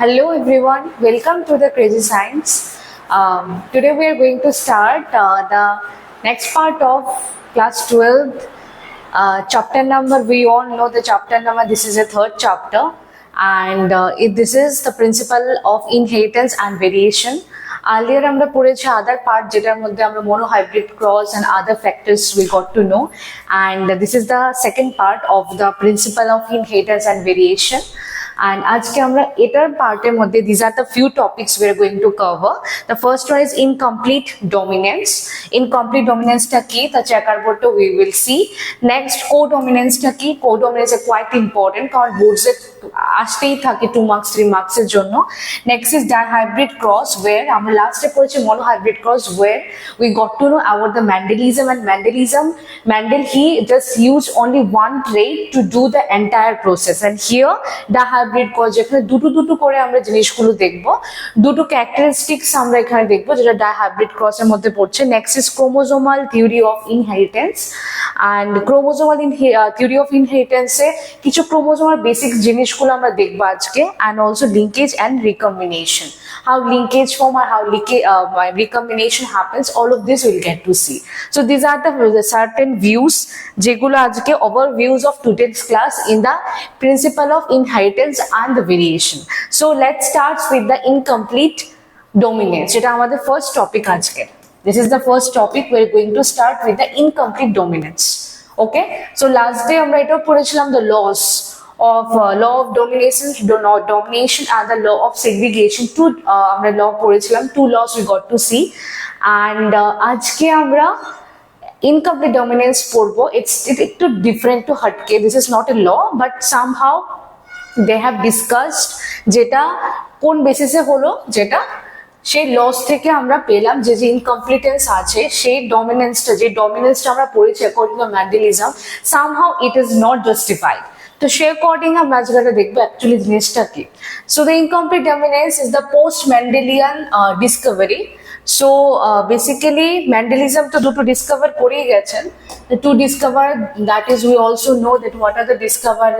Hello everyone, welcome to the Crazy Science. Today we are going to start the next part of class 12th chapter number. We all know the chapter number. This is a third chapter, and this is the principle of inheritance and variation. Earlier আমরা পড়েছি other part যেটার মধ্যে আমরা monohybrid cross and other factors we got to know, and this is the second part of the principle of inheritance and variation. And আজকে আমরা এটার পার্টের মধ্যে these are the few topics we are going to cover. The first one is incomplete dominance. Incomplete dominance টা কি তা checkerboard we will see. Next co-dominance টা কি? Co-dominance is quite important কারণ boards এ আসতেই থাকে 2 marks 3 marks এর জন্য. Next is dihybrid cross where আমরা লাস্টে পড়েছি monohybrid cross where we got to know about the Mendelism and Mendel he just used only one trait to do the entire process, and here dihybrid cross যেখানে দুটো করে আমরা জিনিসগুলো দেখব, দুটো ক্যারেক্টারিস্টিক্স আমরা এখানে দেখব যেটা dihybrid cross এর মধ্যে পড়ছে. Next is chromosomal theory of inheritance, and chromosomal theory of inheritance এ কিছু chromosomal basic জিনিসগুলো আমরা দেখব আজকে, and also linkage and recombination, how linkage form or how recombination happens, all of this we'll get to see. So these are the certain views যেগুলো আজকে overviews of today's class in the principle of inheritance and the variation. So let's start with the incomplete dominance, যেটা আমাদের first topic আজকে. This is the first topic. We're going to start with the incomplete dominance. Okay, so last day আমরা এটা পড়েছিলাম the laws of law of domination and the law of segregation. আমরা law পড়েছিলাম, 2 laws we got to see, and আজকে আমরা incomplete dominance পড়বো. It's একটু different to hatke. This is not a law, but somehow they have discussed যেটা কোন বেসিসে হলো, যেটা সেই লস থেকে আমরা পেলাম যে ইনকমপ্লিটেন্স আছে, সেই ডমিনেন্সটা আমরা পড়েছি according to Mendelism, somehow it is not justified. তো সে অ্যাকর্ডিং আমরা আজকে দেখবো অ্যাকচুয়ালি জিনিসটা কি. So the incomplete dominance is the post Mendelian Discovery. So basically Mendelism তো দুটো ডিসকভার করেই গেছেন. The two discover, that is we also know that what are the discovered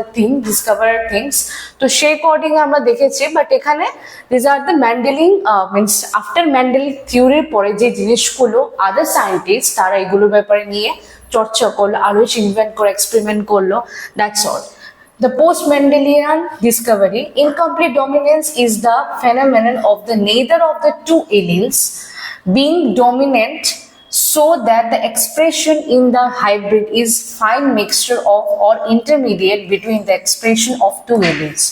things. তো সেই অ্যাকর্ডিং আমরা দেখেছি, বাট এখানে these are the Mendelian means after Mendel থিওরির পরে যে জিনিসগুলো আদার সায়েন্টিস্ট তারা এগুলোর ব্যাপারে নিয়ে চর্চা করলো, আরো ইনভেন্ট করে এক্সপেরিমেন্ট করলো, that's all. The post-Mendelian discovery, incomplete dominance is the phenomenon of the neither of the two alleles being dominant, so that the expression in the hybrid is fine mixture of or intermediate between the expression of two alleles.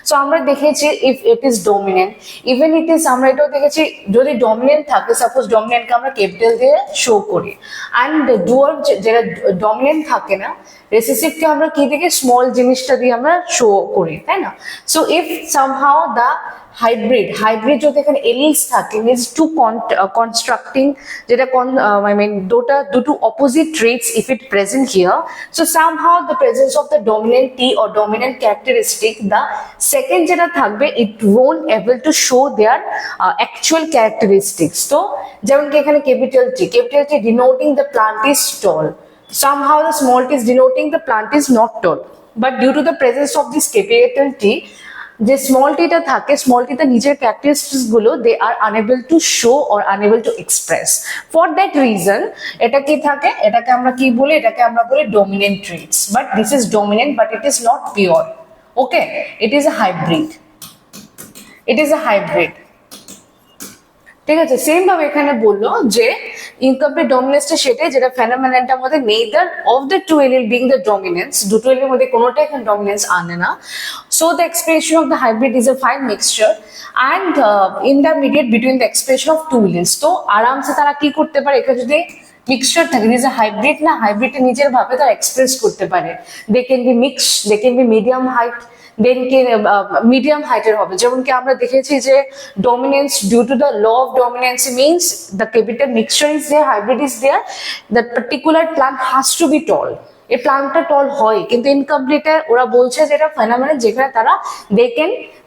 So আমরা দেখেছি if it is dominant, even it is আমরা এটাও দেখেছি যদি dominant থাকে, suppose ডমিনেন্টকে আমরা capital দিয়ে show করি, অ্যান্ড ডুয়ার যেটা ডমিনেন্ট থাকে না, রেসিসিভকে আমরা কি থেকে স্মল জিনিসটা দিয়ে আমরা শো করি, তাই না? So if somehow the hybrid যদি এখানে এলিস থাকে, মিনস টু কনস্ট্রাক্টিং, যেটা আই মিন দুটো opposite traits if it present here, so somehow the presence of the dominant tea or dominant characteristic, the second যেটা থাকবে it won't able to show there actual characteristics. তো যেমন কি এখানে capital T ডিনোটিং the plant is tall, somehow the small t is denoting the plant is not tall, but due to the presence of this capital T, যে small টিটা থাকে, small টিটা নিজের characteristics গুলো they are unable to show or unable to express. For that reason এটা কি থাকে, এটাকে আমরা কি বলি, এটাকে আমরা বলি dominant traits. But this is dominant, but it is not pure. Okay, it is a hybrid. ঠিক আছে, সেম ভাবে এখানে বললো যে ইনকমপ্লিট ডমিনেন্সটা সেটাই যেটা ফেনোমেননটার মধ্যে neither of the two allele being the dominance, দুটো এলিলের মধ্যে কোনোটা এখানে ডমিনেন্স আনে না. So the expression of the hybrid is a fine mixture and intermediate between the expression of two alleles. তো আরামসে তারা কি করতে পারে, এখানে যদি মিক্সচার থাকে, দিস এ হাইব্রিড না, হাইব্রিডে নিজের ভাবে তারা এক্সপ্রেস করতে পারে. They can be mixed, they can be medium height, then কি মিডিয়াম হাইটের হবে. যেমন কি আমরা দেখেছি যে dominance due to the law of dominance means the capital mixture is there, hybrid is there, that particular plant has to be tall. এই প্লান্টটা টল হয়, কিন্তু ইনকমপ্লিটে ওরা বলছে যেটা ফেনোমেনন যেখানে তারা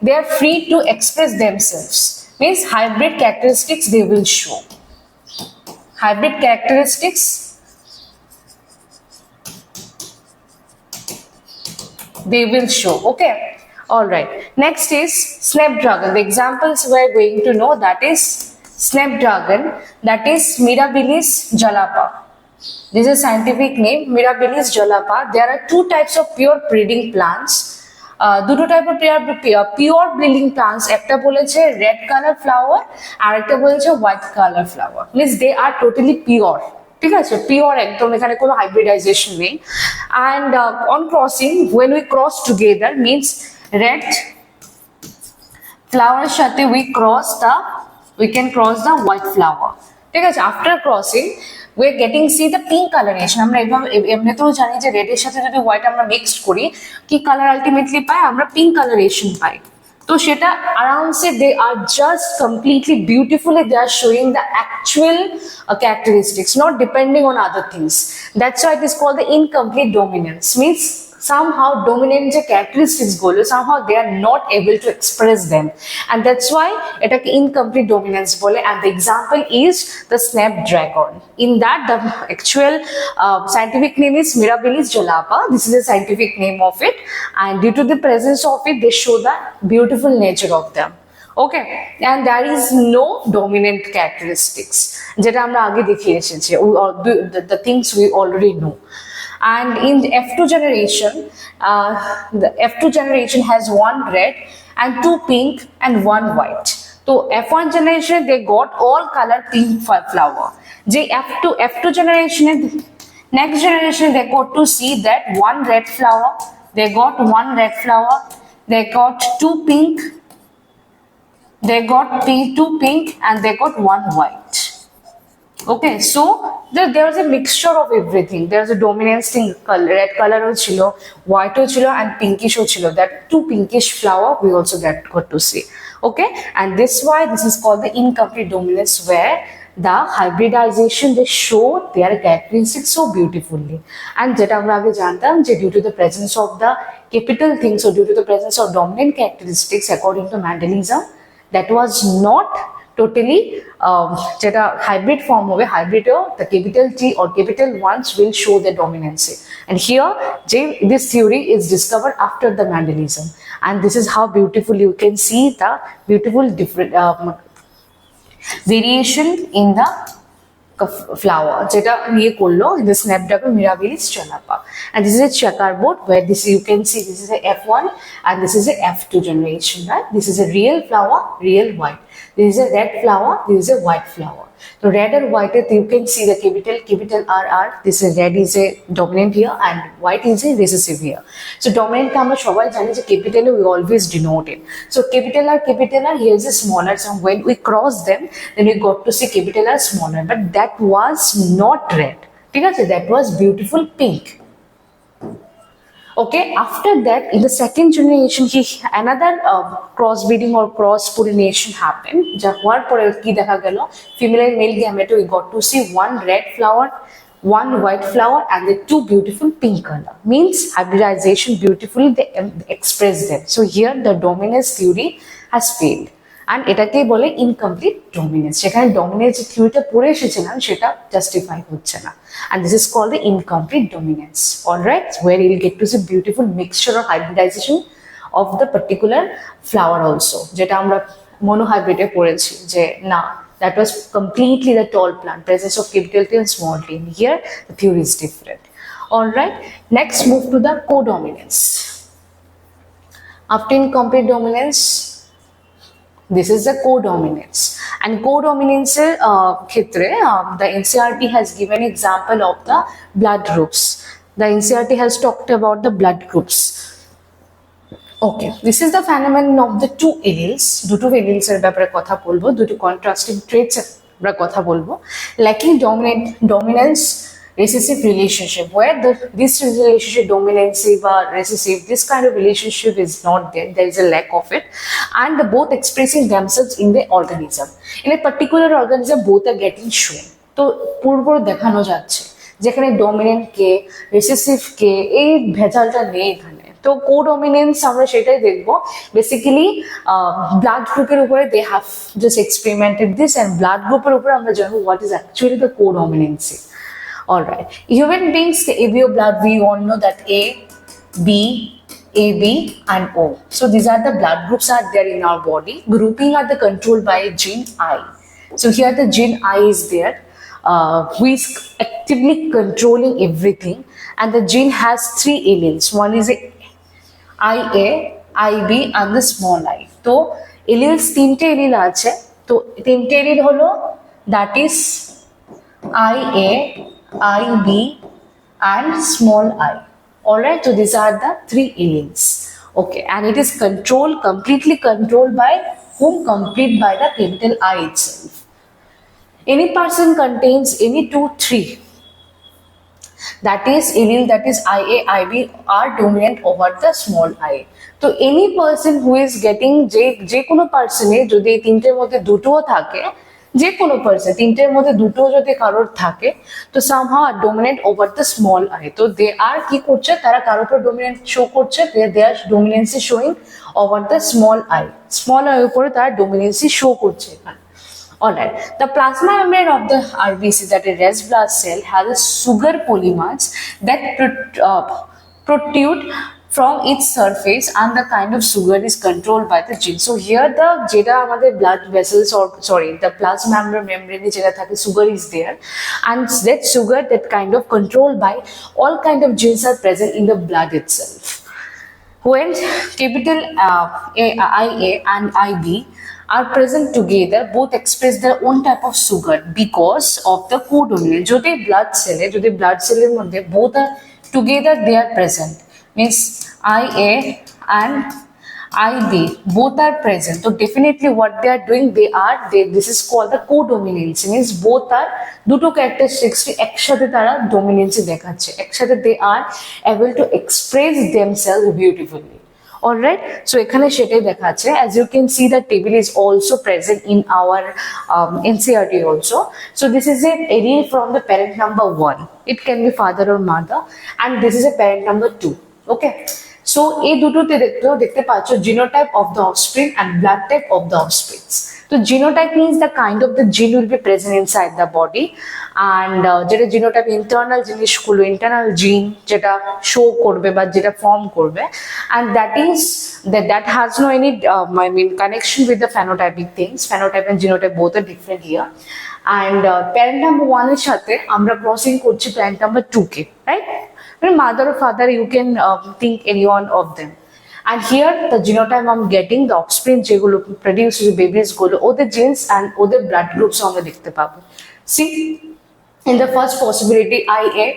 they are free to express themselves, means hybrid characteristics they will show. Hybrid characteristics they will show. Okay, All right. Next is snapdragon. The examples we are going to know, that is snapdragon, that is Mirabilis jalapa. This is scientific name, Mirabilis jalapa. There are two types of pure breeding plants. দুটো type of pure breeding plants, একটা বলেছে red colour flower আর একটা বলেছে white colour flower. Means they are totally pure, ঠিক আছে, pure একদম, এখানে কোনো হাইব্রিডাইজেশন নেই। And on crossing, when we cross together means red flower সাথে we can cross the white flower, ঠিক আছে। after crossing we are getting see the pink coloration. আমরা এমনিতেও জানি যে রেড এর সাথে যদি হোয়াইট আমরা মিক্সড করি কি কালার আলটিমেটলি পাই, আমরা পিঙ্ক কালারেশন পাই। তো সেটা আরামসে they are just completely beautifully they are showing the actual characteristics, not depending on other things. That's why it is called the incomplete dominance. Means somehow dominant যে characteristics গুলো somehow they are not able to express them, and that's why এটাকে incomplete dominance বলে। and the example is the snapdragon. In that the actual scientific name is Mirabilis jalapa. This is the scientific name of it, and due to the presence of it they show the beautiful nature of them. Okay, and there is no dominant characteristics যেটা আমরা আগে দেখিয়ে এসেছি, the things we already know. And in the F2 generation, the F2 generation has one red and two pink and one white. So F1 generation they got all color pink flower. The F2 generation, next generation they got to see that one red flower, they got one red flower, they got two pink, two pink and they got one white. Okay, so there was a mixture of everything. There's a dominance thing, red color chilo, white chilo and pinkish chilo. That two pinkish flower we also got to see. Okay, and this why this is called the incomplete dominance, where the hybridization they show their characteristics so beautifully. And যেটা আমরা আগে জানতাম যে due to the presence of the capital things, or due to the presence of dominant characteristics according to Mendelism, that was not totally যেটা hybrid form হবে, হাইব্রিডেও the capital T or capital ones will show their dominance. And here this theory is discovered after the Mendelism, and this is how beautiful you can see the beautiful different variation in the flower যেটা নিয়ে করলো the snapdragon Mirabilis jalapa. And this is a checkerboard where this you can see this is a F1 and this is a F2 generation, right? This is a real flower, real white. This is a red flower, this is a white flower. So red and white, you can see the capital RR. This is red is a dominant here and white is a recessive here. So dominant ka amra shobai jani je capital we always denote it. So capital R here is a smaller. So when we cross them, then we got to see capital R smaller. But that was not red. ठीक है? That was beautiful pink. Okay, after that in the second generation another crossbreeding or cross pollination happened. যা হওয়ার পরে কি দেখা গেল, female and male gamete we got to see one red flower, one white flower and the two beautiful pink color. Means hybridization beautifully they express them. So here the dominance theory has failed, and এটাকেই বলে incomplete dominance. সেখানে dominance থিওরিটা পড়ে এসেছিলাম সেটা justify হচ্ছে না, and this is called the incomplete dominance. All right, where you will get to see beautiful mixture or hybridization of the particular flower also, যেটা আমরা monohybridে পড়েছি যে না, that was completely the tall plant, presence of capital T and small t. Here the theory is different. All right, next move to the codominance. After incomplete dominance, this is the codominance. And codominance ক্ষেত্রে the NCERT has given example of the blood groups. The NCERT has talked about the blood groups. Okay, this is the phenomenon of the two alleles. দুটো alleles এর ব্যাপারে কথা বলবো, দুটো contrasting traits এর ব্যাপারে কথা বলবো, lacking dominance recessive relationship, where this relationship dominancy or recessive, this kind of relationship is not there is a lack of it, and both expressing themselves in the organism. In a particular organism both are getting shown. তো পুরোপুরি দেখানো যাচ্ছে যেখানে dominant কে recessive কে এই ভেজালটা নেই এখানে। তো কোডমিনেন্স আমরা সেটাই দেখবো, বেসিক্যালি ব্লাড গ্রুপের উপরে they have just experimented this, and blood গ্রুপের উপরে আমরা জানবো what is actually the codominancy. All right, human beings, ABO blood, we all know that A, B, AB and O. So these are the blood groups are there in our body. Grouping are the controlled by gene I. So here the gene I is there, who is actively controlling everything, and the gene has three alleles. One is IA, IB and the small I. So alleles তিনটে allele আছে, তো তিনটে allele হলো that is IA, IB and small I. Alright, so these are the three alleles. Okay, and it is controlled, completely controlled by whom? Complete by the capital I itself. Any person contains any 2, 3. That is allele, that is IA, IB are dominant over the small I. So any person who is getting যে কোনো পার্সনে যদি এই তিনটের মধ্যে দুটোও থাকে, যে কোনো person তিনটের মধ্যে দুটো যদি কারোর থাকে, তো somehow are dominant over the small I. তো they are কি করছে, তারা কারোর উপর ডমিনেন্ট শো করছে, they are dominancy showing over the small I. Small I উপরে তারা ডমিনেন্সি শো করছে এখানে. Alright, the plasma membrane of the RBC, that is red blood cell, has a sugar polymers that protrude from its surface, and the kind of sugar is controlled by the gene. So here the jeta amader blood vessels, or sorry, the plasma membrane jeta thake sugar is there, and that sugar, that kind of controlled by all kind of genes are present in the blood itself. When capital IA and IB are present together, both express their own type of sugar because of the codominant. Jodi blood cell er moddhe both are together, they are present, means IA and IB both are present. So definitely what they are doing, this is called the codominance, means both are দুটো characteristics একসাথে তারা dominance দেখাচ্ছে, একসাথে they are able to express themselves beautifully. Alright, so এখানে সেটাই দেখাচ্ছে. As you can see, the table is also present in our NCERT also. So this is an allele from the parent number 1. It can be father or mother, and this is a parent number 2. Okay, so এই দুটোতে দেখতে পাচ্ছ genotype of the offspring and blood type of the offsprings. So genotype means the kind of the gene will be present inside the body, and যেটা genotype internal জিনিসগুলো, internal gene যেটা show করবে বা যেটা form করবে, and that has no any connection with the phenotypic things. Phenotype and genotype both are different here. And parent number 1 এর সাথে আমরা crossing করছি parent number 2 K, right? Mother or father, you can think any one of them. And here the genotype I'm getting, the offspring যেগুলো produce babies গুলো, ওদের genes and ওদের blood groups আমরা দেখতে পাবো. See, in the first possibility IA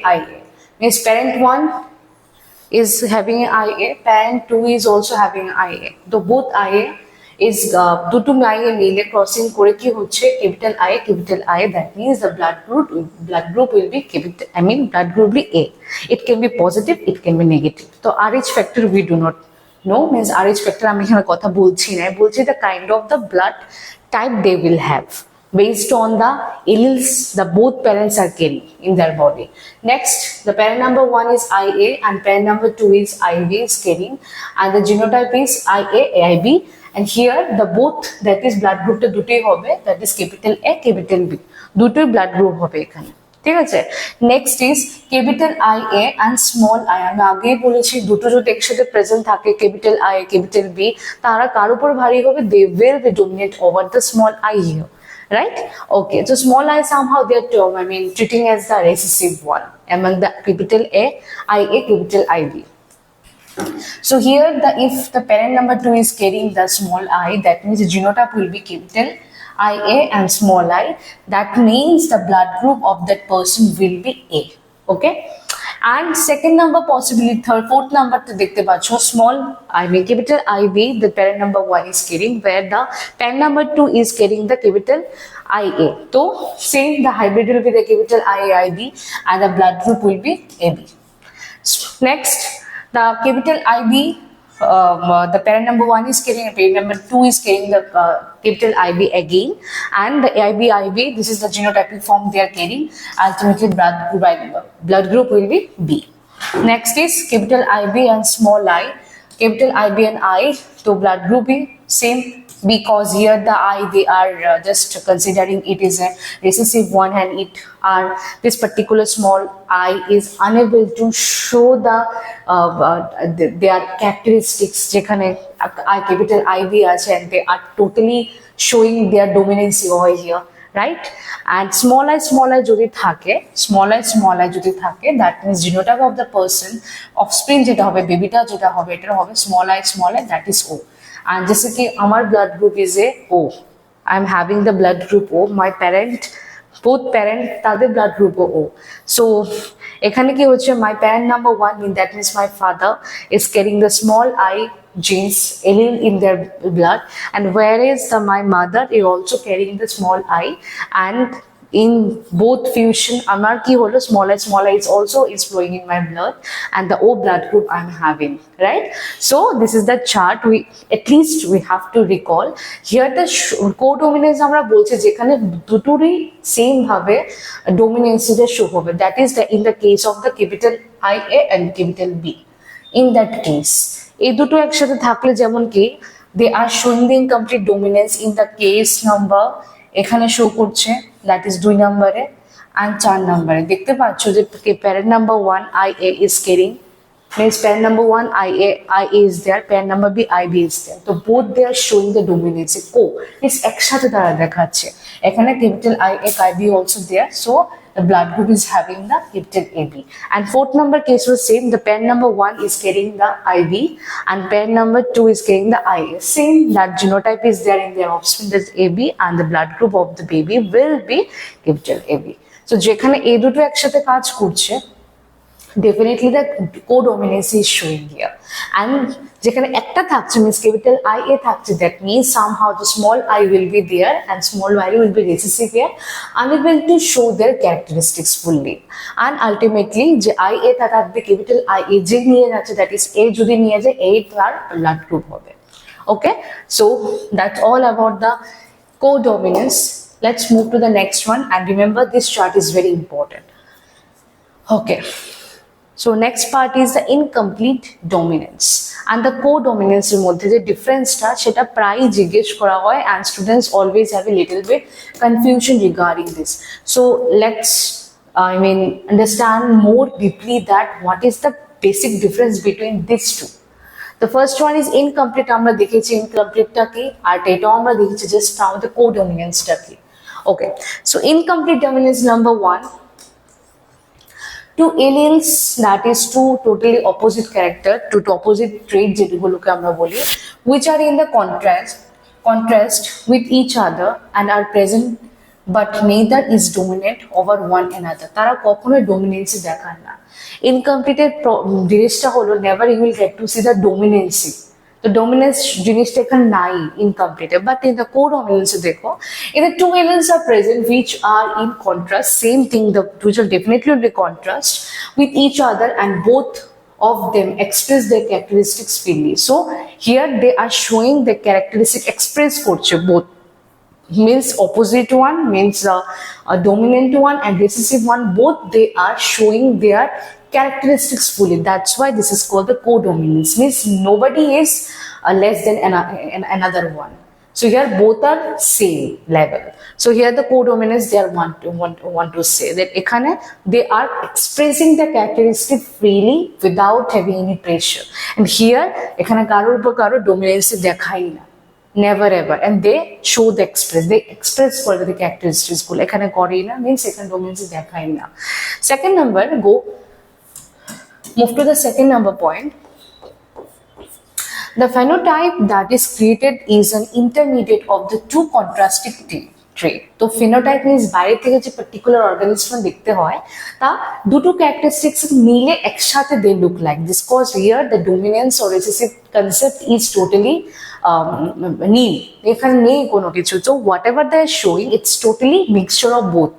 means parent 1 is having an IA, parent 2 is also having an IA. So both IA is দুটো IA মিলে crossing করে কি হচ্ছে capital I, that means the blood group will be blood group will be A. It can be positive, it can be negative. So RH factor we do not know, means RH factor আমি এখানে কথা বলছি না, বলছি the kind of the blood type they will have based on the alleles the both parents are carrying in their body. Next, the parent number 1 is IA and parent number 2 is IB is carrying, and the genotype is IA, IB, and here the both, that is blood group টা দুটোই হবে, that is capital A, capital B, দুটোই blood group হবে এখানে, ঠিক আছে? Next is capital IA and small I. আমি আগেই বলেছি দুটো যদি একসাথে প্রেজেন্ট থাকে, ক্যাপিটাল I, ক্যাপিটাল B, তারা কার উপর ভারী হবে? They will be dominant over the small I here. Right? Okay, so small I somehow they are treating as the recessive one among the capital A, IA, capital IB. So here if the parent number 2 is carrying the small I, that means the genotype will be capital IA and small I. That means the blood group of that person will be A. Okay, and second number possibility, fourth number to dekhte pacho small capital IB, the parent number 1 is carrying, where the parent number 2 is carrying the capital IA. So same, the hybrid will be the capital IB and the blood group will be AB. Next, the capital IB, the parent number 1 is carrying, parent number 2 is carrying the capital IB again, and the IB, this is the genotypic form they are carrying. Ultimately blood group will be B. Next is capital IB and small I, capital IB and I, so blood group is same, because here the I, they are just considering it is a recessive one, and it are this particular small I is unable to show their characteristics যেখানে I capital IV আছে, and they are totally showing their dominance over here, right? And small I যদি থাকে, small I যদি থাকে, that means genotype of the person, offspring যেটা হবে, বেবিটা যেটা হবে, এটা হবে small I, that is O. And जैसे कि our blood group is a O, I am having the blood group O, my parent, both parent তাদের blood group O. So এখানে কি হচ্ছে, my parent number 1, that means my father is carrying the small I genes allele in their blood, and whereas my mother is also carrying the small I, and in both fusion amar ki holo small I is also is flowing in my blood, and the O blood group I'm having, right? So this is the chart. We at least we have to recall here the codominance আমরা বলছি যেখানে দুটোরই same ভাবে ডোমিনেন্সি টা show হবে, that is the in the case of the capital IA and capital B. In that case এই দুটো একসাথে থাকলে যেমন কি they are showing the incomplete dominance in the case number এখানে শো করছে, that is 2 নম্বরে and 4 নম্বরে দেখতে পাচ্ছ যে parent number 1 IA is carrying, means parent number 1 IA is there, parent number B IB is there, so both they are showing the dominance co means একসাথে তারা দেখাচ্ছে, এখানে capital IA IB also there, so the blood group is having the capital AB. And 4th number case was same, the parent number 1 is carrying the IB and parent number 2 is carrying the IA, same, that genotype is there in their offspring, that's AB, and the blood group of the baby will be capital AB. So যেখানে এই দুটো একসাথে কাজ করছে, definitely the codominance is showing here, and যেখানে একটা থাকছে means capital IA থাকছে, that means somehow the small I will be there and small y will be recessive here, unable to show their characteristics fully, and ultimately যে IA টা থাকবে capital IA যে নিয়ে যাচ্ছে, that is A যদি নিয়ে যায় A তার blood group হবে. Okay, so that's all about the codominance. Let's move to the next one, and remember this chart is very important. Okay, so next part is the incomplete dominance and the codominance এর মধ্যে যে ডিফারেন্সটা সেটা প্রায় জিজ্ঞেস করা হয়, and students always have a little bit confusion regarding this. So let's understand more deeply that what is the basic difference between these two. The first one is incomplete, আমরা দেখেছি incomplete টা কি, আর এটাও আমরা দেখেছি just now the codominance টা কি. Okay, so incomplete dominance number 1, two alleles, that is two totally opposite character, two opposite traits যেগুলোকে আমরা বলি, which are in the contrast with each other and are present but neither is dominant over one another. তারা কখনোই ডোমিনেন্সি দেখায় না। Incomplete এর জিনিসটা হলো never you will get to see the dominancy. The dominance জিনিসটা এখানে নাই incomplete, but in the codominance দেখো, in the two alleles are present which are in contrast, same thing, the which will definitely be contrast with each other, and both of them express their characteristics freely. So here they are showing the characteristic express করছে, both means opposite one means a dominant one and recessive one, both they are showing their characteristics fully. That's why this is called the codominance, means nobody is less than another one. So here both are same level. So here the codominance they are want to say that ekhane they are expressing the characteristic freely without having any pressure, and here ekhane karor upor karo dominance dekhai na, never ever, and they show the express for the characteristics gulo ekhane korei na, means ekhane dominance dekhai na. Second number, move to the second number point. The phenotype that is created is an intermediate of the two contrasting trait. তো phenotype means বাইরে থেকে যে particular organism দেখতে হয় তা দুটো characteristics মিলে একসাথে they look like this, cause here the dominance or recessive concept is totally nil, এখানে নেই কোনো কিছু, so whatever they are showing it's totally mixture of both.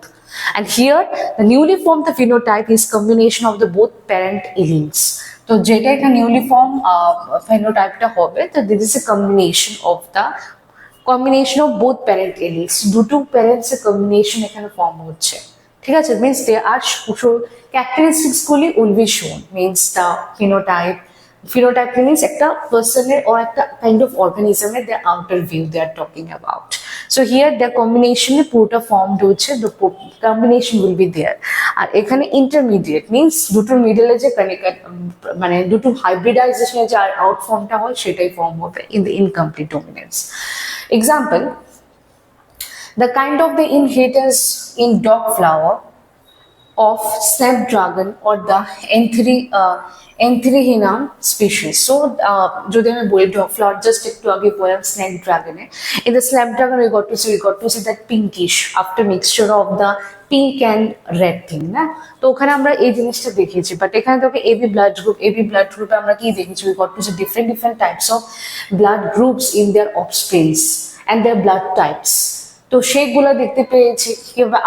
And here the newly formed the phenotype is combination of the both parent alleles. তো যেটা একটা newly form ফেনোটাইপটা হবে, তো this is a combination of both parent alleles, দুটো parents এর combination এখানে form হচ্ছে, ঠিক আছে, মিন্স দে আর ক্যারেক্টারিস্টিক্স গুলি will be shown, means the phenotype, Phenotype means একটা personer or একটা kind of organism their outer view they are talking about. So here their combination পুরোটা formed হচ্ছে, the combination will be there. আর এখানে intermediate means দুটোর middle যে মানে দুটো hybridization যে outformটা হয় সেটাই form হবে in the incomplete dominance. Example, the kind of the inheritance in dog flower of snapdragon or the Antherinum species. So, যদি আমি বলি dog flower, just একটু আগে বললাম snapdragon in the snapdragon we got to see that pinkish after mixture of the pink and red thing না, তো ওখানে আমরা এই জিনিসটা দেখিয়েছি, বাট এখানে তোকে এবি ব্লাড গ্রুপে আমরা কি দেখেছি, we got to see different types of blood groups in their offsprings and their blood types. তো সেইগুলো দেখতে পেয়েছি কিংবা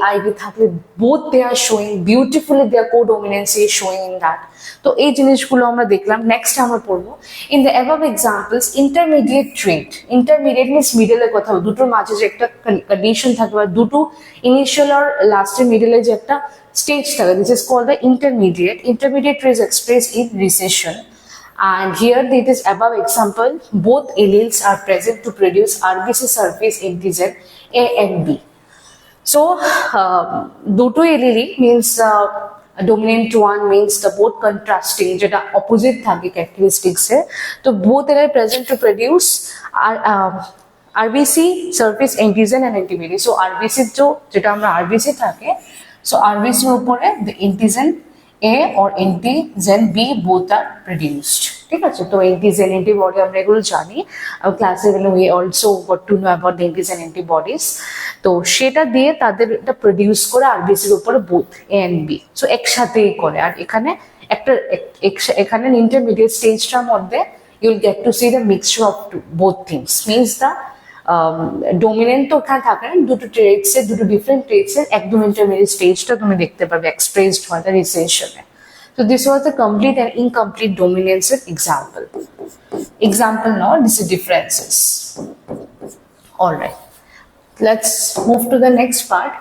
আইবি থাকলে both they are showing beautifully their codominance is showing in that. তো এই জিনিসগুলো আমরা দেখলাম। নেক্সট আমরা পড়বো in the above examples intermediate trait. Intermediate means middle এর কথা, দুটোর মাঝে যে একটা কন্ডিশন থাকে বা দুটো ইনিশিয়াল আর লাস্টের মিডলে যে একটা স্টেজ থাকে, this is called the intermediate trait is expressed in recession. And here it is above example, both alleles are present to produce RBC surface antigen A and B. So দুটো allele means dominant one means the both contrasting যেটা opposite থাকে characteristics এ, তো both are present to produce RBC surface antigen and antibody. So RBC যেটা আমরা RBC থাকে, so RBC এর উপরে the antigen A or antigen B both are produced. ঠিক আছে, তো antigen antibody আমরা এগুলো জানি, ক্লাসে we also got to know about the antigen antibodies. তো সেটা দিয়ে তাদের এটা প্রডিউস করে আরবিসি এর উপরে both A and B, so একসাথেই করে। আর এখানে এখানে ইন্টারমিডিয়েট স্টেজটার মধ্যে you will get to see the mixture of both things, means the dominant তো ওখানে থাকে না, দুটো ট্রেটস এর দুটো ডিফারেন্ট ট্রেটস এর একদম ইন্টারমিডিয়েট স্টেজটা তুমি দেখতে পারবে এক্সপ্রেসড হয় the রিসেশনে। So this was the complete and incomplete dominance example. Now this is differences. All right, let's move to the next part.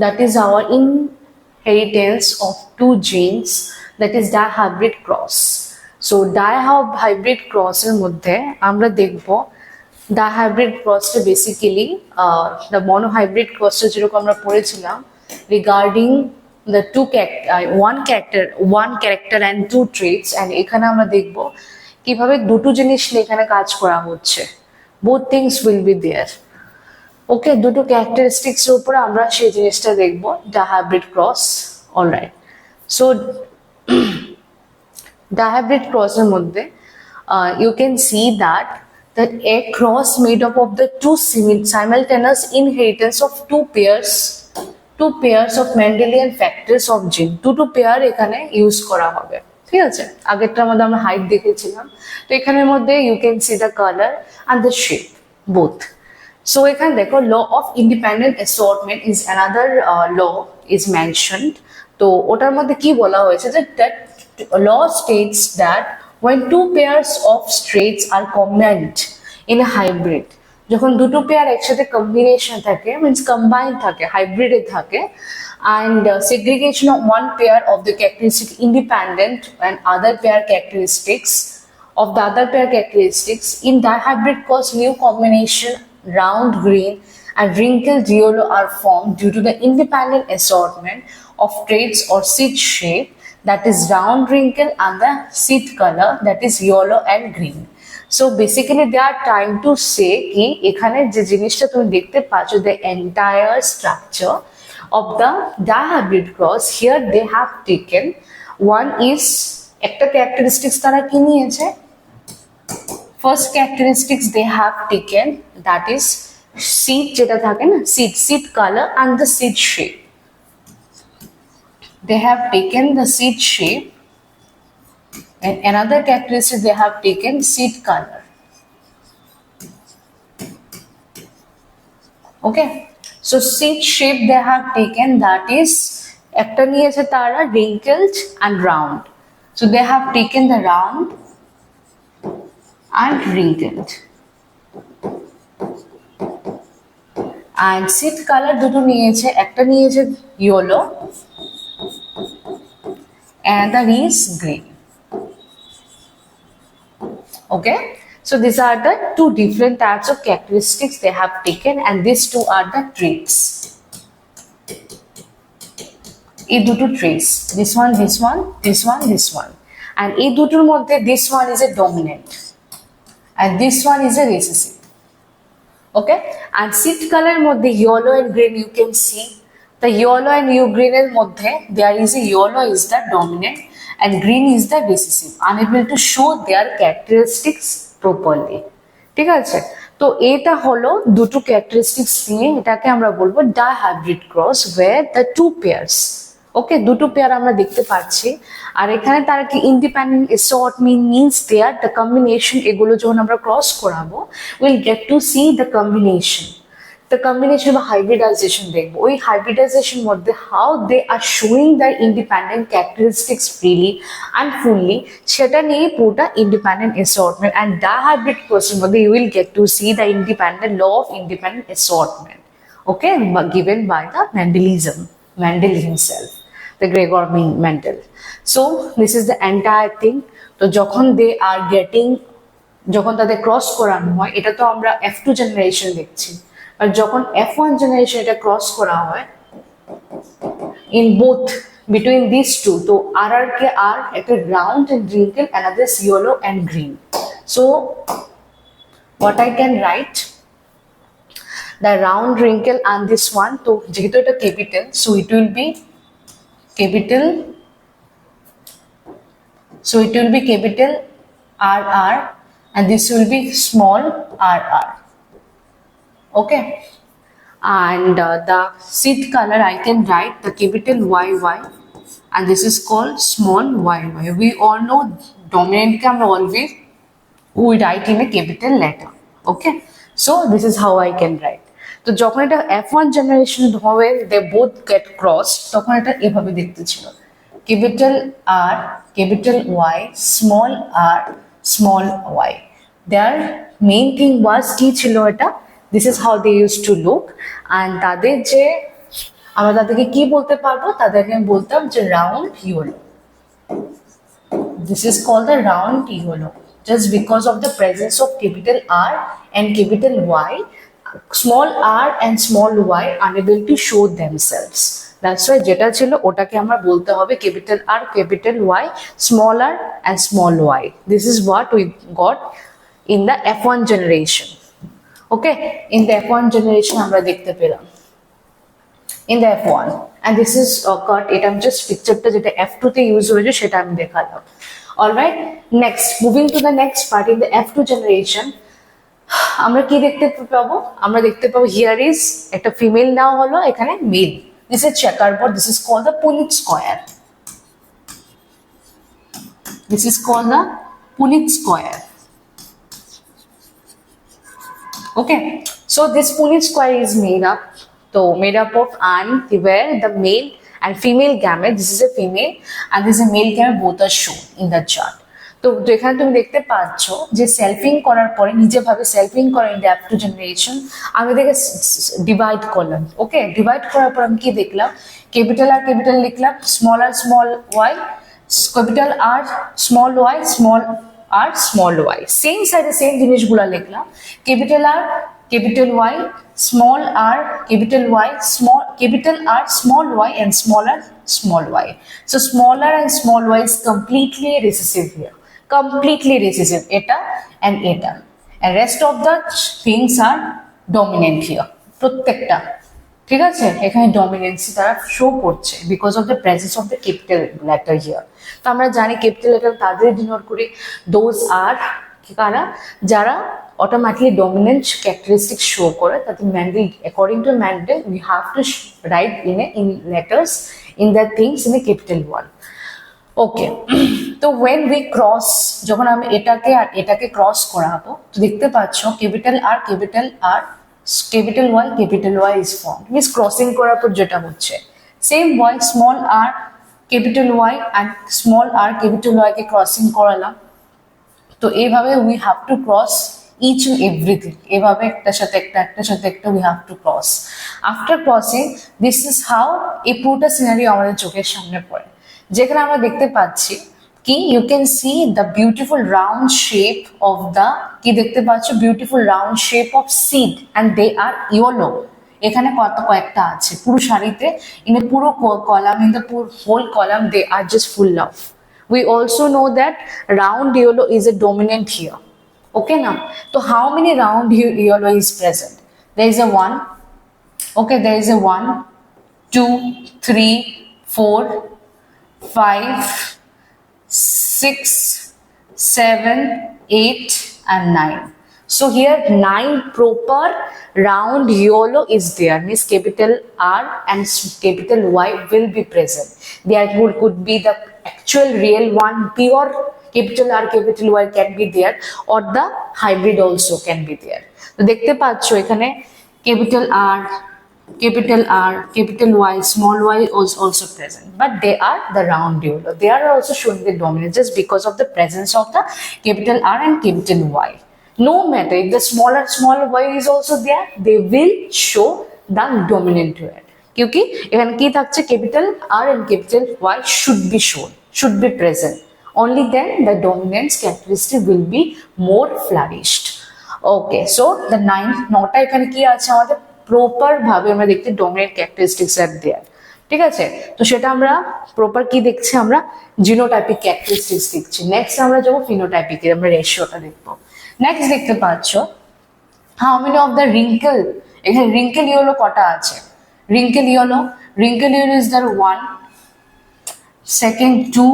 That is our inheritance of two genes, that is dihybrid cross. So dihybrid cross এর মধ্যে আমরা দেখব dihybrid crossটা basically the monohybrid crossটা যেরকম আমরা পড়েছিলাম regarding the one character and two traits, and এখানে আমরা দেখব কিভাবে দুটো জিনিস নিয়ে এখানে কাজ করা হচ্ছে, both things will be there. ওকে, দুটো ক্যারেক্টারিস্টিক্স এর উপরে আমরা সেই জিনিসটা দেখব dihybrid cross. All right, so dihybrid cross এর মধ্যে you can see that a cross made up of the two simultaneous inheritance of two pairs of Mendelian factors of gene. দুটো পেয়ার এখানে ইউজ করা হবে, ঠিক আছে। আগেরটার মধ্যে আমরা হাইট দেখেছিলাম, তো এখানের মধ্যে you can see the color and the shape both. So এখানে দেখো law of independent assortment is another law is mentioned. তো ওটার মধ্যে কি বলা হয়েছে যে that law states that when two pairs of traits are combined in a hybrid, যখন দুটো পেয়ার একসাথে কম্বিনেশন থাকে means combined থাকে, হাইব্রিডে থাকে, and segregation of one pair of the characteristic independent and other pair characteristics in dihybrid cause new combination round green and wrinkled yellow are formed due to the independent assortment of traits or seed shape, that is round wrinkle, and the seed color, that is yellow and green. So basically they are trying to say ki ekhane je jinishta tumi dekhte pachho the entire structure of the dihybrid cross, here they have taken one is ekta characteristics tara ki niyeche, first characteristics they have taken, that is seed jeta thake na, seed color and the seed shape. They have taken the seed shape, and another characteristic they have taken seed color. Okay, so seed shape they have taken, that is ekta niyeche tara wrinkled and round, so they have taken the round and wrinkled. And seed color দুটো নিয়েছে, একটা নিয়েছে yellow another is green. Okay, so these are the two different types of characteristics they have taken, and these two are the traits. এই দুটো traits, this one, this one, this one, this one, and এই দুটোর মধ্যে this one is a dominant and this one is a recessive. Okay, and seed color মধ্যে yellow and green, you can see the yellow and green এর মধ্যে there is a yellow is the dominant and green is the recessive, unable to show their characteristics properly. ঠিক আছে, তো এটা হলো দুটো characteristics নিয়ে, এটাকে আমরা বলবো dihybrid cross where the two pairs, okay, দুটো পেয়ার আমরা দেখতে পাচ্ছি। আর এখানে তারা কি independent assortment means there the combination, এগুলো যখন আমরা ক্রস করাবো will get to see the combination বা হাইব্রিডাইজেশন দেখবো। ওই হাইব্রিডাইজেশন মধ্যে how they are showing the independent characteristics freely and fully, সেটা নিয়ে পুরোটা ইন্ডিপেন্ডেন্ট অ্যাসর্টমেন্ট। অ্যান্ড ডাইহাইব্রিড ক্রসের মধ্যে you will get to see the independent law of independent assortment, okay, given by the Mendel himself, the Gregor Mendel. So this is the entire thing. তো যখন they are getting, যখন তাদের cross করানো হয়, এটা তো আমরা F2 জেনারেশন দেখছি, আর যখন F1 জেনারেশন এটা ক্রস করা হয় in both between these two, তো RR কে R একটা round and wrinkle, another is yellow and green. So what I can write, the round wrinkle and this one, তো যেহেতু এটা capital, so it will be capital, so it will be capital RR and this will be small rr. Okay, and the seed color I can write the capital YY and this is called small yy. We all know dominant can always we write in a capital letter. Okay, so this is how I can write. তো যখন এটা F1 generation হবে they both get crossed, তখন এটা এভাবে দেখতে ছিল, capital R capital Y small r small y. Their main thing was কি ছিল এটা, this is how they used to look, and তাদের যে আমরা তাদেরকে কি বলতে পারবো, তাদেরকে আমি বলতাম যে round yellow, this is called the round yellow, just because of the presence of capital R and capital Y, small r and small y unable to show themselves. That's why যেটা ছিল ওটাকে আমরা বলতে হবে capital R capital Y small r and small y. This is what we got in the F1 generation. Okay, in the F1 generation আমরা দেখতে পেলাম in the F1, and this is got it, I'm just pictureটা যেটা F2 তে use হয়েছে সেটা আমি দেখালাম। Alright, next moving to the next part, in the F2 generation আমরা কি দেখতে পাবো, আমরা দেখতে পাবো হিয়ার ইজ একটা ফিমেল নাও হলো, এখানে male, this is checkerboard, this is called the Punnett square, this is called the Punnett square. Okay, so this Punnett square is made up of and where the male and female gamete, this is a female and this is a male gamete, both are shown in the chart. তো এখানে তুমি দেখতে পাচ্ছ যে সেলফিং করার পরে নিজে ভাবে সেলফিং করে ইন দ্য F2 জেনারেশন, আমি দেখে ডিভাইড করলাম। ওকে, ডিভাইড করার পর আমি কি দেখলাম, ক্যাপিটাল আর ক্যাপিটাল লিখলাম, small R small Y, capital R small Y, small R small Y, same সাইডে সেম জিনিসগুলো লিখলাম, capital R capital Y small r capital Y small capital R small y and smaller small y. So smaller and small y is completely recessive here, completely recessive, eta and rest of the things are dominant here, প্রত্যেকটা ঠিক আছে, এখানে ডমিনেন্সি তারা show করছে because of the presence of the capital letter here. তো আমরা জানি capital letter তাদের ডিনোট করে, দোজ আর কারা যারা automatically dominant characteristics show করে, তাতে Mendel, according to Mendel, we have to write in letters in the things in a capital one. Okay, তো when we cross, যখন আমি এটাকে আর এটাকে ক্রস করাবো, তো দেখতে পাচ্ছ capital R capital Y is formed, means crossing করার পর যেটা হচ্ছে same y small r capital Y and small r capital Y K crossing করালাম। তো এইভাবে we have to cross each and everything, এভাবে একটার সাথে একটা we have to cross. After crossing, this is how এই পুরোটা সিনারিও আমাদের চোখের সামনে পড়ে। যেখানে আমরা দেখতে পাচ্ছি কি you can see the beautiful round shape of the কি দেখতে পাচ্ছ beautiful round shape of seed and they are yellow এখানে কয়েকটা আছে পুরো সারিতে in a পুরো column in the whole column they are just full of. We also know that round yellow is a dominant here. Okay now, so how many round yellow is present? There is a 1. Okay, there is a 1, 2, 3, 4, 5, 6, 7, 8 and 9. So here 9 proper round yellow is there, means capital R and capital Y will be present. There could be the actual real one, pure capital R capital Y can be there, or the hybrid also can be there. তো দেখতে পাচ্ছ এখানে capital R, capital Y, small y is also present, but they are the round yellow. They are also showing the dominance just because of the presence of the capital R and capital Y. No matter if the small y is also there, they will show the dominant word. क्योंकि एखाने की থাকছে capital R and capital Y should be shown, should be present. Only then the dominance characteristic will be more flourished. Okay, so the 9 নটা এখানে কি আছে আমাদের proper ভাবে আমরা দেখতে ডমিনেন্ট ক্যারেক্টারিস্টিক্স আর দেয়ার, ঠিক আছে। তো সেটা আমরা প্রপার কি দেখছি, আমরা জিনোটাইপিক ক্যারেক্টারিস্টিক্স দেখছি। নেক্সট আমরা যাবো ফিনোটাইপিক, আমরা রেশিওটা দেখবো। নেক্সট দেখতে পাচ্ছ how many of the wrinkle, এখানে রিঙ্কেল ইয়েলো কটা আছে, wrinkle yellow is there 1, second 2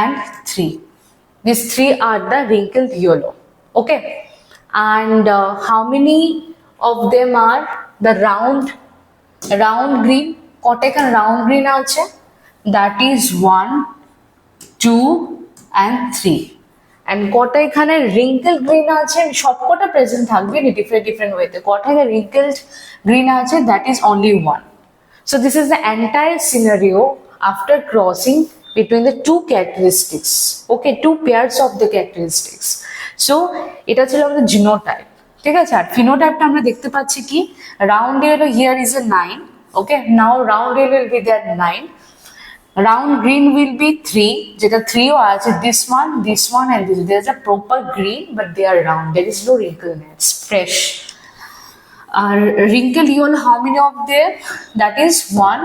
and 3. These 3 are the wrinkled yellow. Okay, and how many of them are the round green? কটা এখানে round green আছে? That is 1, 2 and 3. And কটা এখানে wrinkled green আছে? সবকটা present থাকবে in different ওয়েতে। কটা এখানে wrinkled green আছে? That is only 1. So this is the entire scenario after crossing between the two characteristics. Okay, two pairs of the characteristics. So এটা ছিল আমাদের জিনোটাইপ, ঠিক আছে। আর ফিনোটাইপটা আমরা দেখতে পাচ্ছি কি round yellow here is a 9. Okay, now round yellow will be that 9, round green will be 3, যেটা 3 ও আছে, this one and this. There is a proper green but they are round, there is no wrinkleness, fresh. R wrinkle yellow, how many of there? That is 1,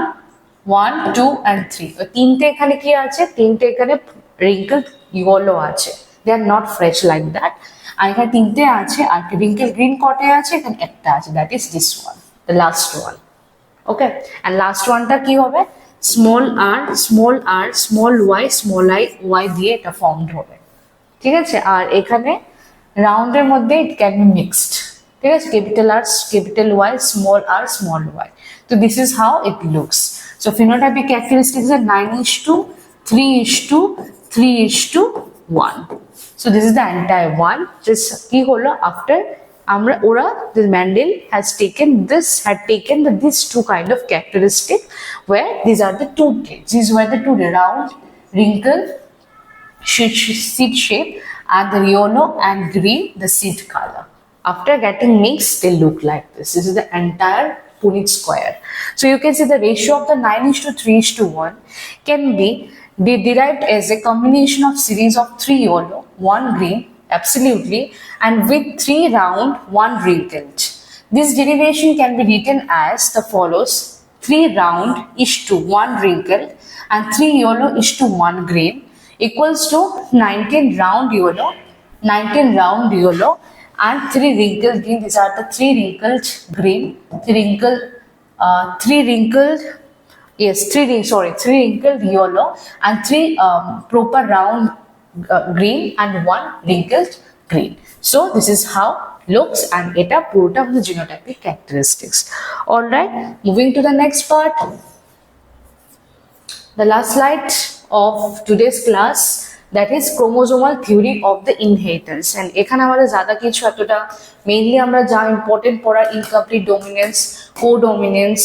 2 and 3. তিনটে এখানে কি আছে, তিনটে এখানে wrinkled yellow আছে, they are not fresh like that. আর এখানে তিনটে আছে, আর wrinkle green কটায় আছে, এখানে একটা আছে, that is this one, the last one. Okay, and last oneটা কি হবে, small r, small y দিয়ে এটা ফর্মড হবে, ঠিক আছে। আর এখানে রাউন্ডের মধ্যে it can be mixed, ঠিক আছে, capital R, capital Y, small r, small y. So this is how it looks. So phenotypic characteristics are 9:3:3:1. So this is the entire one. This ki holo after amra ora the Mendel had taken these two kind of characteristic, where these are the two traits. These were the two round, wrinkle, seed shape, and the yellow and green the seed color. After getting mixed, they look like this. This is the entire Punnett square. So you can see the ratio of the 9:3:1 can be derived as a combination of series of 3 yellow, 1 green, absolutely, and with 3 round, 1 wrinkled. This derivation can be written as the follows: 3 round is to 1 wrinkled and 3 yellow is to 1 green equals to 19 round yellow and 3 wrinkled green. These are the 3 wrinkled green, 3 wrinkled yellow and 3 proper round green and 1 wrinkled green. So this is how looks, and eta puroটা আমাদের genotypic characteristics. All right, moving to the next part, the last slide of today's class, that is chromosomal theory of the inheritance. And এখানে আমাদের ज़्यादा কিছু এতটা mainly আমরা যা important পড়া incomplete dominance, co-dominance,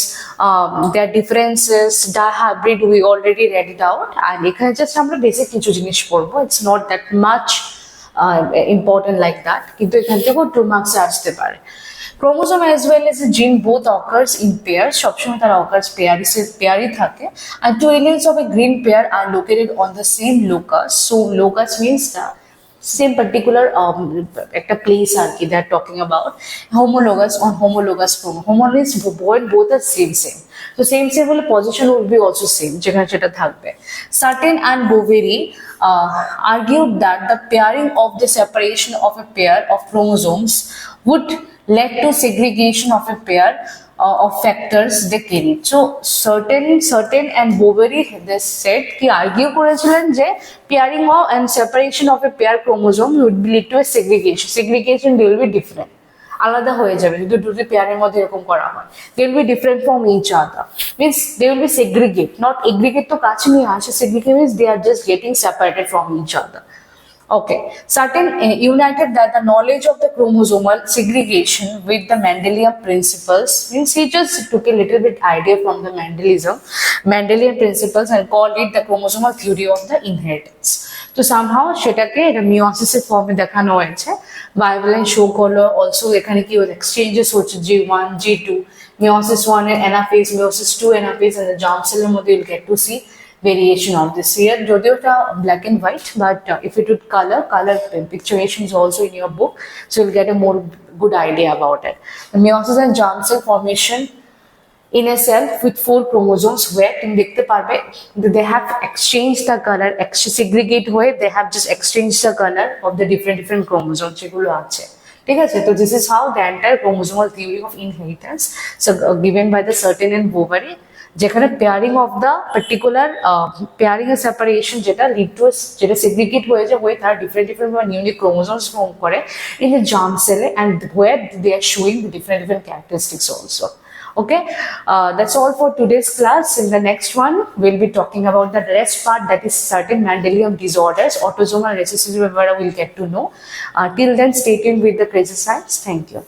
their differences, dihybrid we already read it out, and এখানে just আমরা বেসিক কিছু জিনিস পড়বো. It's not that much important like that, কিন্তু এখান থেকেও 2 মার্কস আসতে পারে। Chromosome as well as a gene both occurs in pairs. সবসময় তারা occurs পেয়ারই থাকে, and two alleles of a green pair are located on the same locus. So locus means the same particular একটা place আর কি they are talking about. Homologous on homologous chromosome. Homologous both are same. So same হলে position will be also same যেখানে সেটা থাকবে. Certain and Boveri argued that the pairing of the separation of a pair of chromosomes would lead to segregation of a pair of factors they carry. So certain and Boveri they said ki argue করেছিলেন যে pairing of and separation of a pair chromosome would lead to a segregation they will be different, আলাদা হয়ে যাবে যদি দুটি পেয়ারের মধ্যে এরকম করা হয়, they will be different from each other, means they will be segregate, not aggregate তো কাছে নিয়ে আসে, segregate means they are just getting separated from each other. Okay, certain united that the knowledge of the chromosomal segregation with the Mendelian principles, means he just took a little bit idea from the Mendelian principles and called it the chromosomal theory of the inheritance. So somehow সেটাকে এটা মিওসিসের ফর্মে দেখানো হয়েছে, বায়োবলেন্স show করলো, also এখানে কি exchanges হচ্ছে G1 G2, meiosis 1 এর anaphase, meiosis 2 anaphase, and the germ cell এর মধ্যে you'll get to see variation of this here. যদিও এটা black and white, but if it would color picturation is also in your book, so you'll get a more good idea about it. The meiosis and germ cell formation in a cell with 4 chromosomes where তুমি দেখতে পারবে they have exchanged the color, segregate হয়ে they have just exchanged the color of the different chromosomes যেগুলো আছে, ঠিক আছে? তো this is how the entire chromosomal theory of inheritance so given by the Certain and Boveri, যেখানে pairing of the particular pairing এর separation যেটা lead to যেটা segregate হয়ে যায় হয়ে তারা ডিফারেন্ট ইউনিক ক্রোমোসোমস ফর্ম করে ইন দ্য জার্ম সেলে and where they are showing the different characteristics also. Okay, that's all for today's class. In the next one, we'll be talking about the rest part, that is certain Mendelian disorders, autosomal recessive, we'll get to know. Till then, stay tuned with the Crazy Science. Thank you.